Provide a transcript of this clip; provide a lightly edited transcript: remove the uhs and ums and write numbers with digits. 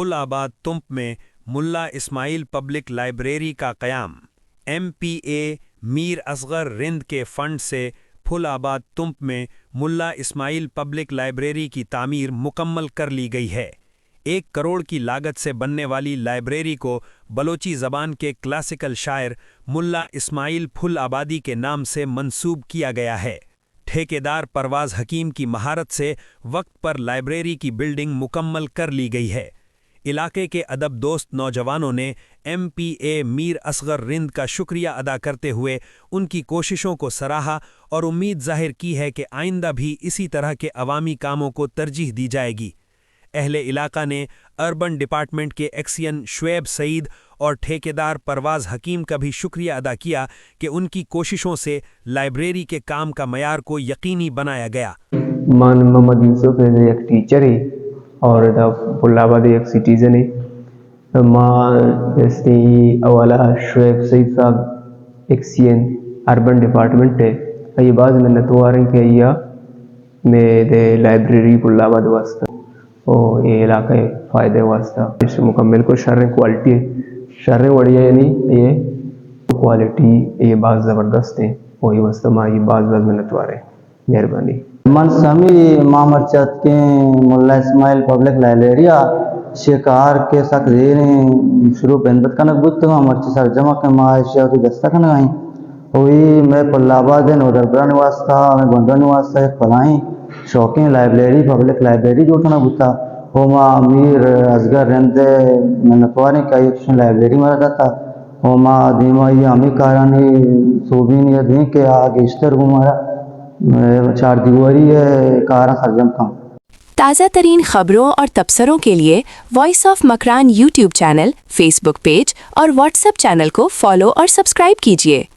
Full आबाद तुंप में मुल्ला Ismail public library का क़याम। MPA मीर असगर रिंद के फ़ंड से फुल आबाद तुंप में मुल्ला इस्माइल पब्लिक लाइब्रेरी की तामीर मुकम्मल कर ली गई है। 1 करोड़ की लागत से बनने वाली लाइब्रेरी को बलोची ज़बान के क्लासिकल शायर मुल्ला इस्माइल फुल आबादी के नाम से मंसूब किया गया है। ठेकेदार परवाज़ हकीम की महारत से वक्त पर लाइब्रेरी की बिल्डिंग मुकम्मल कर ली गई है। इलाके के अदब दोस्त नौजवानों ने MPA मीर असगर रिंद का शुक्रिया अदा करते हुए उनकी कोशिशों को सराहा और उम्मीद जाहिर की है कि आइंदा भी इसी तरह के अवामी कामों को तरजीह दी जाएगी। अहले इलाका ने अर्बन डिपार्टमेंट के एक्सियन शुएब सईद और ठेकेदार परवाज़ हकीम का भी शुक्रिया अदा किया कि उनकी कोशिशों से लाइब्रेरी के काम का मयार को यकीनी बनाया गया। मान मोहम्मद यूसुफ एक टीचर है और फुलाबाद एक सिटीज़न है। माँ जैसे अवाला शुएब सईद साहब एक्सियन अर्बन डिपार्टमेंट है। ये बाज़ मिन्नतवार के या मेरे लाइब्रेरी फुलाबाद वास्ता और ये इलाका फ़ायदे वास्ता इस मुकम्मल को शर्र क्वालिटी शर्र बढ़िया यानी ये क्वालिटी ये बात ज़बरदस्त है। वही वास्ता माँ ये बाज़ मिन्नतवार है। मेहरबानी। मन समी मामर चत के मुल्ला इस्माइल पब्लिक लाइब्रेरिया शिकार के सक देने शुरू पेंदत कनक बुत मामर सर जमा के माशिया की दस्ता कन गई वही मैं पल्लाबाद है नोदरबरा वास्ता मैं बंदर वास्ता एक फलाई शौकीन लाइब्रेरी पब्लिक लाइब्रेरी जो ना बुता वो माँ अमीर असगर रहते मनतवाने का एक लाइब्रेरी में रहता था वो माँ धीमा ये अमी कारानी सोबीन या धी के आगे इश्तर घुमारा 4 दीवारी है कारा सरजम का। ताज़ा तरीन खबरों और तबसरों के लिए voice of Makran YouTube channel, Facebook page और WhatsApp चैनल को फॉलो और सब्सक्राइब कीजिए।